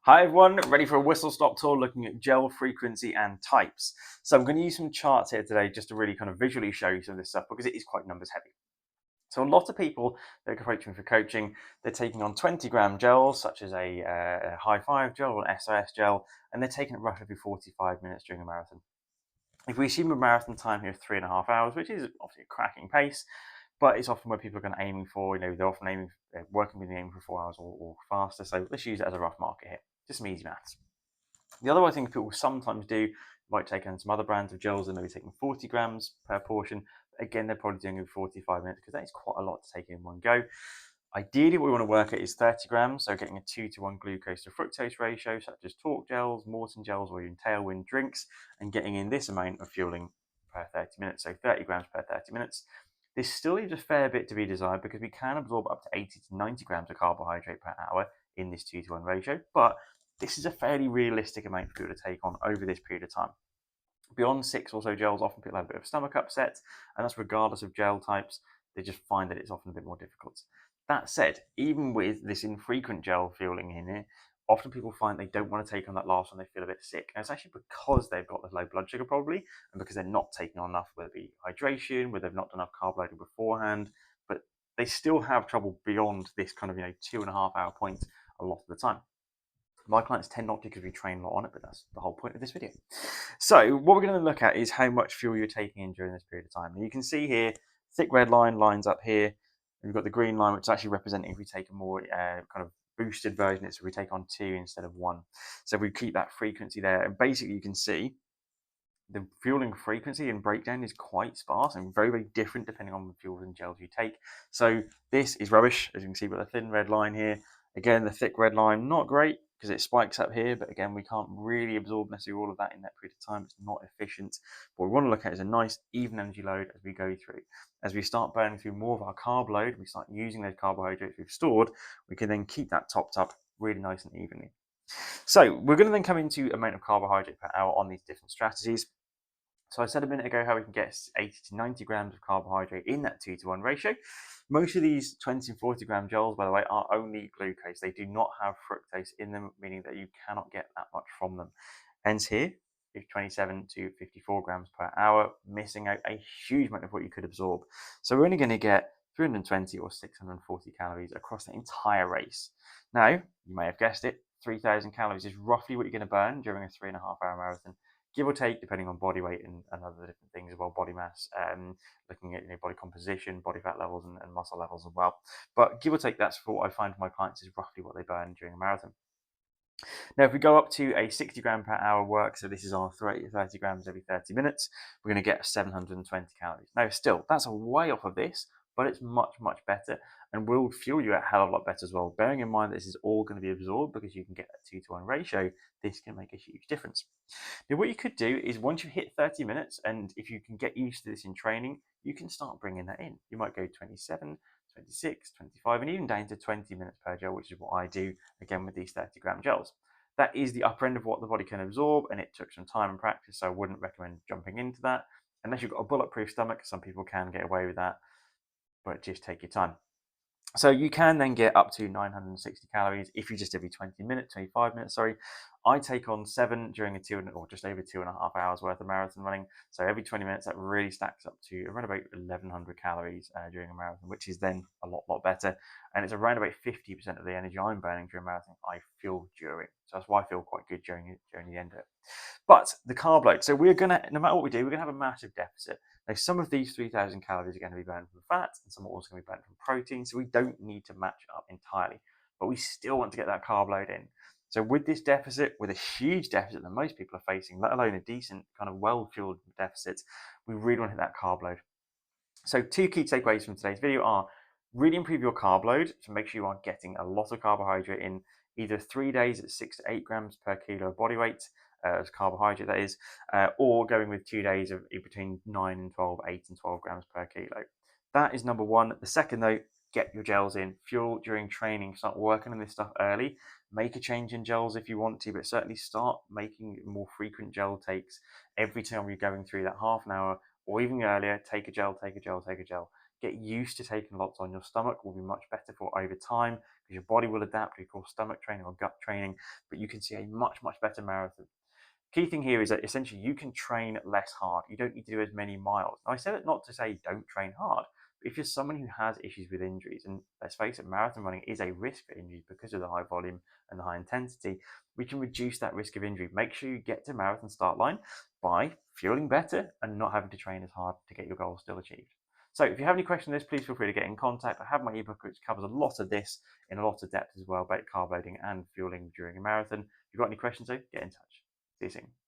Hi everyone, ready for a whistle stop tour looking at gel frequency and types. So I'm going to use some charts here today just to really kind of visually show you some of this stuff because it is quite numbers heavy. So a lot of people that approach me for coaching, they're taking on 20-gram gels such as a high five gel or an SIS gel, and they're taking it roughly every 45 minutes during a marathon. If we assume a marathon time here of 3.5 hours, which is obviously a cracking pace, but it's often where people are going to aiming for, they're often aiming, working with the aim for 4 hours or faster. So let's use it as a rough marker here. Just some easy maths. The other thing people sometimes do, might take on some other brands of gels and maybe taking 40 grams per portion. Again, they're probably doing it in 45 minutes because that is quite a lot to take in one go. Ideally, what we want to work at is 30 grams, so getting a 2-to-1 glucose to fructose ratio, such as Talk gels, Morton gels, or even Tailwind drinks, and getting in this amount of fueling per 30 minutes, so 30 grams per 30 minutes. This still leaves a fair bit to be desired because we can absorb up to 80 to 90 grams of carbohydrate per hour in this 2-to-1 ratio, but this is a fairly realistic amount for people to take on over this period of time. Beyond 6 or so gels, often people have a bit of stomach upset, and that's regardless of gel types. They just find that it's often a bit more difficult. That said, even with this infrequent gel fueling in here, often people find they don't want to take on that last one, they feel a bit sick. And it's actually because they've got the low blood sugar probably, and because they're not taking on enough, whether it be hydration, whether they've not done enough carb loading beforehand, but they still have trouble beyond this kind of 2.5 hour point a lot of the time. My clients tend not to because we train a lot on it, but that's the whole point of this video. So what we're going to look at is how much fuel you're taking in during this period of time. And you can see here, thick red line lines up here. And we've got the green line, which is actually representing if we take a more kind of boosted version, it's if we take on 2 instead of 1. So we keep that frequency there. And basically you can see the fueling frequency and breakdown is quite sparse and very, very different depending on the fuels and gels you take. So this is rubbish, as you can see with the thin red line here. Again, the thick red line, not great because it spikes up here, but again, we can't really absorb necessarily all of that in that period of time. It's not efficient. What we want to look at is a nice even energy load as we go through. As we start burning through more of our carb load, we start using those carbohydrates we've stored, we can then keep that topped up really nice and evenly. So we're going to then come into amount of carbohydrate per hour on these different strategies. So I said a minute ago how we can get 80 to 90 grams of carbohydrate in that 2-to-1 ratio. Most of these 20 and 40 gram gels, by the way, are only glucose. They do not have fructose in them, meaning that you cannot get that much from them. Hence here, 27 to 54 grams per hour, missing out a huge amount of what you could absorb. So we're only going to get 320 or 640 calories across the entire race. Now, you may have guessed it, 3,000 calories is roughly what you're going to burn during a 3.5-hour marathon, give or take, depending on body weight and other different things as well, body mass, looking at body composition, body fat levels, and muscle levels as well. But give or take, that's what I find for my clients is roughly what they burn during a marathon. Now, if we go up to a 60 gram per hour work, so this is our 30 grams every 30 minutes, we're going to get 720 calories. Now, still, that's a way off of this, but it's much, much better and will fuel you a hell of a lot better as well. Bearing in mind that this is all going to be absorbed because you can get a 2-to-1 ratio, this can make a huge difference. Now, what you could do is once you hit 30 minutes, and if you can get used to this in training, you can start bringing that in. You might go 27, 26, 25, and even down to 20 minutes per gel, which is what I do, again, with these 30 gram gels. That is the upper end of what the body can absorb, and it took some time and practice, so I wouldn't recommend jumping into that. Unless you've got a bulletproof stomach, some people can get away with that, but just take your time. So you can then get up to 960 calories if you just every 25 minutes, sorry. I take on 7 during or just over 2.5 hours worth of marathon running. So every 20 minutes, that really stacks up to around about 1,100 calories during a marathon, which is then a lot better. And it's around about 50% of the energy I'm burning during a marathon I feel during. So that's why I feel quite good during the end of it. But the carb load. So we're gonna, no matter what we do, we're gonna have a massive deficit. Now, some of these 3,000 calories are going to be burned from fat, and some are also going to be burned from protein. So we don't need to match up entirely, but we still want to get that carb load in. So with this deficit, with a huge deficit that most people are facing, let alone a decent kind of well-fueled deficit, we really want to hit that carb load. So 2 key takeaways from today's video are really improve your carb load to make sure you are getting a lot of carbohydrate in either 3 days at 6 to 8 grams per kilo of body weight, as carbohydrate that is, or going with 2 days of between 9 and 12, 8 and 12 grams per kilo. That is number one. The second though, get your gels in, fuel during training, start working on this stuff early, make a change in gels if you want to, but certainly start making more frequent gel takes every time you're going through that half an hour or even earlier, take a gel, take a gel, take a gel. get used to taking lots on. Your stomach will be much better for over time because your body will adapt. We call stomach training or gut training, but you can see a much better marathon. Key thing here is that essentially you can train less hard. You don't need to do as many miles. Now, I said it not to say don't train hard, but if you're someone who has issues with injuries, and let's face it, marathon running is a risk for injuries because of the high volume and the high intensity, we can reduce that risk of injury. Make sure you get to marathon start line by fueling better and not having to train as hard to get your goals still achieved. So if you have any questions on this, please feel free to get in contact. I have my ebook which covers a lot of this in a lot of depth as well about carb loading and fueling during a marathon. If you've got any questions though, get in touch. See you soon.